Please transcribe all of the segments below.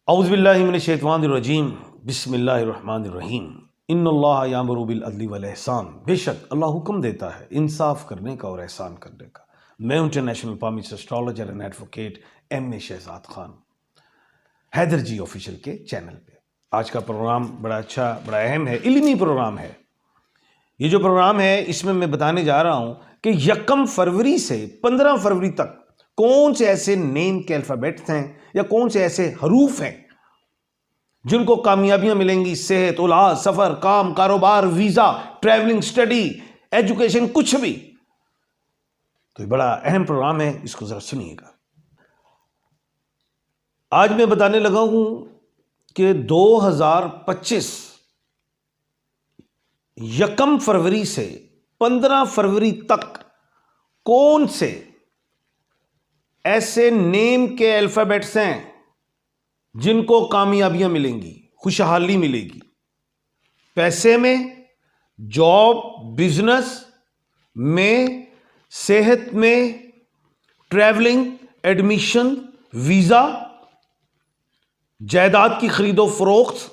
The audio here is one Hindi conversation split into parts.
औज़ुबिल्लाहि मिनश्शैतानिर्रजीम बिस्मिल्लाहिर्रहमानिर्रहीम इन्नल्लाह यामुरु बिल अदली वल एहसान। बेशक अल्लाह हुक्म देता है इंसाफ करने का और एहसान करने का। मैं international palmist astrologer and advocate M.A. Shahzad Khan Haider ji official के चैनल पे। आज का प्रोग्राम बड़ा अच्छा, बड़ा अहम है, इल्मी प्रोग्राम है। ये जो प्रोग्राम है इसमें मैं बताने जा रहा हूं कि 1 फरवरी से 15 फरवरी तक कौन से ऐसे नेम के अल्फाबेट्स हैं या कौन से ऐसे हरूफ हैं जिनको कामयाबियां मिलेंगी, सेहत, औलाद, सफर, काम, कारोबार, वीजा, ट्रैवलिंग, स्टडी, एजुकेशन, कुछ भी। तो ये बड़ा अहम प्रोग्राम है, इसको जरा सुनिएगा। आज मैं बताने लगा हूं कि 2025 1 फरवरी से 15 फरवरी तक कौन से ऐसे नेम के अल्फाबेट्स हैं जिनको कामयाबियां मिलेंगी, खुशहाली मिलेगी, पैसे में, जॉब, बिजनेस में, सेहत में, ट्रैवलिंग, एडमिशन, वीजा, जायदाद की खरीदो फरोख्त,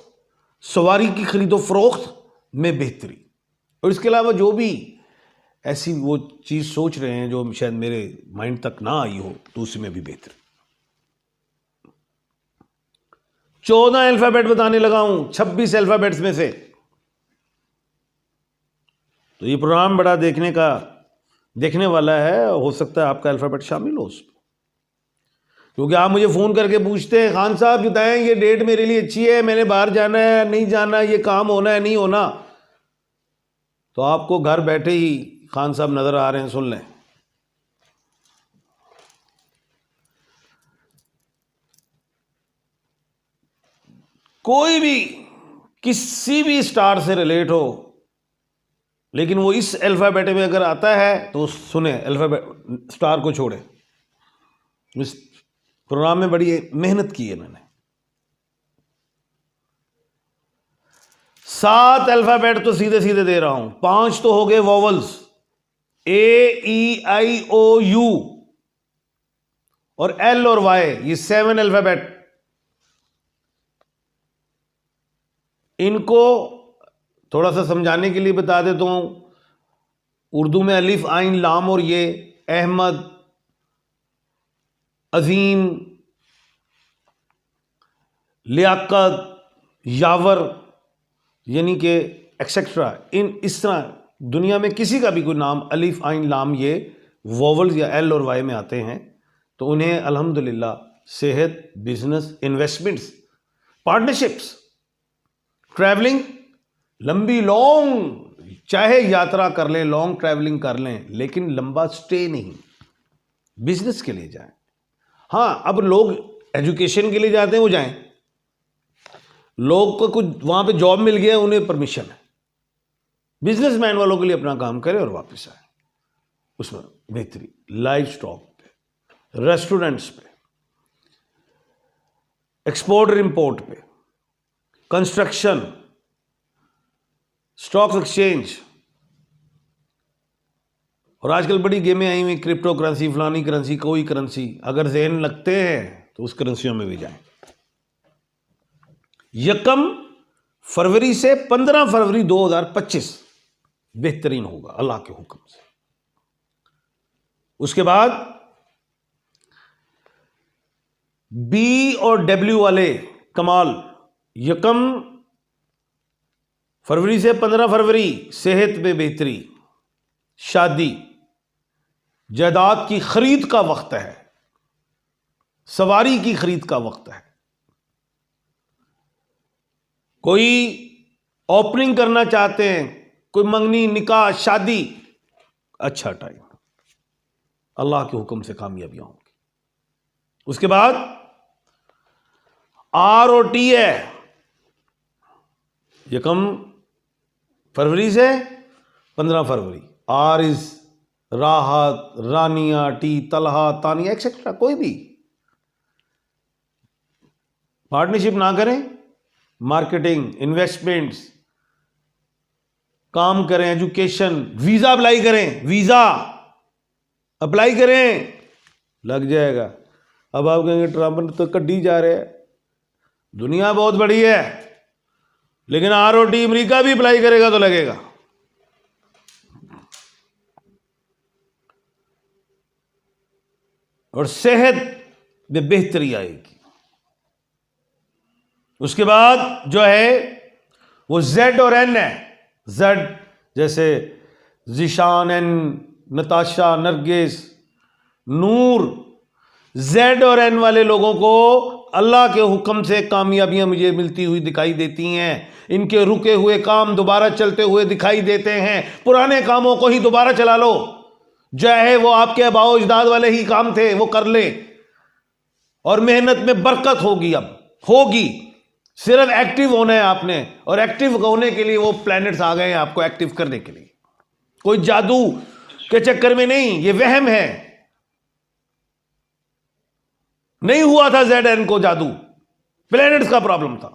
सवारी की खरीदो फरोख्त में बेहतरी। और इसके अलावा जो भी ऐसी वो चीज सोच रहे हैं जो शायद मेरे माइंड तक ना आई हो, तो उसमें भी बेहतरी। 14 अल्फाबेट बताने लगा हूं 26 अल्फाबेट्स में से। तो ये प्रोग्राम बड़ा देखने वाला है। हो सकता है आपका अल्फाबेट शामिल हो उसमें, क्योंकि आप मुझे फोन करके पूछते हैं, खान साहब बताएं ये डेट मेरे लिए अच्छी है, मैंने बाहर जाना है नहीं जाना, ये काम होना है नहीं होना। तो आपको घर बैठे ही खान साहब नजर आ रहे हैं, सुन लें। कोई भी किसी भी स्टार से रिलेट हो, लेकिन वो इस अल्फाबेट में अगर आता है तो सुने, अल्फाबेट स्टार को छोड़े। इस प्रोग्राम में बड़ी मेहनत की है मैंने। 7 अल्फाबेट तो सीधे सीधे दे रहा हूं, 5 तो हो गए वोवल्स, AEIOU और L और Y, ये 7 अल्फाबेट। इनको थोड़ा सा समझाने के लिए बता देता हूं। उर्दू में अलिफ, आइन, लाम और ये, अहमद, अजीम, लियाकत, यावर, यानी कि एक्सेट्रा। इस तरह दुनिया में किसी का भी कोई नाम अलिफ, आइन, लाम ये वोवल्स या L और Y में आते हैं तो उन्हें अल्हम्दुलिल्लाह सेहत, बिजनेस, इन्वेस्टमेंट्स, पार्टनरशिप्स, ट्रैवलिंग, लंबी लॉन्ग चाहे यात्रा कर लें, लॉन्ग ट्रैवलिंग कर लें, लेकिन लंबा स्टे नहीं, बिजनेस के लिए जाएं। हाँ, अब लोग एजुकेशन के लिए जाते हैं, वो जाएं। लोग को कुछ वहां पे जॉब मिल गया, उन्हें परमिशन है। बिजनेसमैन वालों के लिए अपना काम करें और वापस आए, उसमें बेहतरी। लाइव स्टॉक पे, रेस्टोरेंट्स पे, एक्सपोर्ट और इंपोर्ट पे, कंस्ट्रक्शन, स्टॉक एक्सचेंज, और आजकल बड़ी गेमें आई हुई, क्रिप्टो करेंसी, फलानी करेंसी, कोई करेंसी। अगर ज़हन लगते हैं तो उस करेंसियों में भी जाएं। 1 फरवरी से 15 फरवरी 2025 बेहतरीन होगा अल्लाह के हुक्म से। उसके बाद B और W वाले कमाल, 1 फरवरी से 15 फरवरी सेहत में बेहतरी, शादी, जायदाद की खरीद का वक्त है, सवारी की खरीद का वक्त है, कोई ओपनिंग करना चाहते हैं, कोई मंगनी, निकाह, शादी, अच्छा टाइम, अल्लाह के हुक्म से कामयाबियां होंगी। उसके बाद R और T है, 1 फरवरी से 15 फरवरी। R इज राहत, रानिया, T तलहा, तानिया, एक्सेट्रा। कोई भी पार्टनरशिप ना करें, मार्केटिंग, इन्वेस्टमेंट्स, काम करें, एजुकेशन, वीजा अप्लाई करें, वीजा अप्लाई करें, लग जाएगा। अब आप कहेंगे ट्रंप तो कड्डी जा रहे हैं, दुनिया बहुत बड़ी है, लेकिन ROT अमेरिका भी अप्लाई करेगा तो लगेगा। और सेहत में बेहतरी आएगी। उसके बाद जो है वो Z और N है। Z जैसे जिशान, N नताशा, नरगिस, नूर। Z और N वाले लोगों को अल्लाह के हुक्म से कामयाबियां मुझे मिलती हुई दिखाई देती हैं। इनके रुके हुए काम दोबारा चलते हुए दिखाई देते हैं। पुराने कामों को ही दोबारा चला लो, जो है वो आपके आबाओ अजदाद वाले ही काम थे, वो कर ले, और मेहनत में बरकत होगी। अब होगी, सिर्फ एक्टिव होना है आपने, और एक्टिव होने के लिए वो प्लैनेट्स आ गए हैं आपको एक्टिव करने के लिए। कोई जादू के चक्कर में नहीं, ये वहम है। नहीं हुआ था ZN को जादू, प्लैनेट्स का प्रॉब्लम था।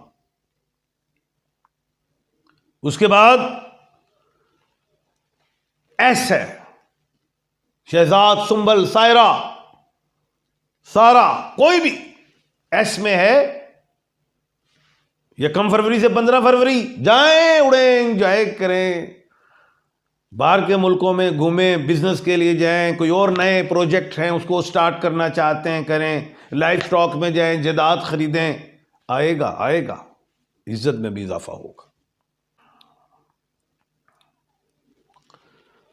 उसके बाद S है, शहजाद, सुंबल, सायरा, सारा, कोई भी S में है। ये कम फरवरी से 15 फरवरी जाएं, उड़ें, एंजॉय करें, बाहर के मुल्कों में घूमें, बिजनेस के लिए जाएं, कोई और नए प्रोजेक्ट हैं उसको स्टार्ट करना चाहते हैं करें, लाइफ स्टॉक में जाएं, जायदाद खरीदें। आएगा आएगा, इज्जत में भी इजाफा होगा।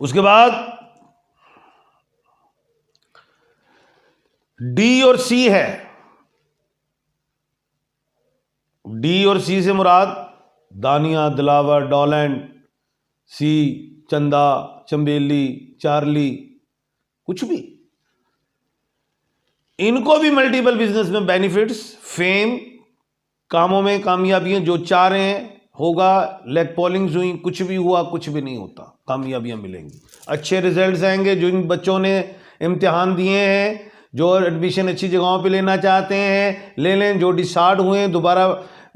उसके बाद D और C है। D और C से मुराद दानिया, दिलावर, डॉलैंड, C चंदा, चंबेली, चार्ली, कुछ भी। इनको भी मल्टीपल बिजनेस में बेनिफिट्स, फेम, कामों में कामयाबियां जो चाह रहे हैं होगा। लेग पोलिंग्स हुई, कुछ भी हुआ, कुछ भी नहीं होता, कामयाबियां मिलेंगी, अच्छे रिजल्ट्स आएंगे। जो इन बच्चों ने इम्तिहान दिए हैं, जो एडमिशन अच्छी जगहों पे लेना चाहते हैं ले लें, जो डिसाइड हुए हैं दोबारा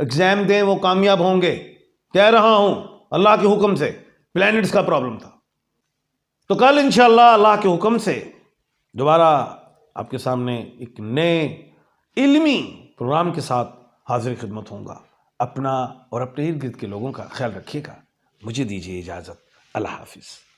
एग्जाम दें, वो कामयाब होंगे। कह रहा हूं अल्लाह के हुक्म से, प्लैनेट्स का प्रॉब्लम था। तो कल इंशाअल्लाह अल्लाह के हुक्म से दोबारा आपके सामने एक नए इल्मी प्रोग्राम के साथ हाजिर खिदमत होऊंगा। अपना और अपने इर्द गिर्द के लोगों का ख्याल रखिएगा। मुझे दीजिए इजाज़त। अल्लाह हाफिज़।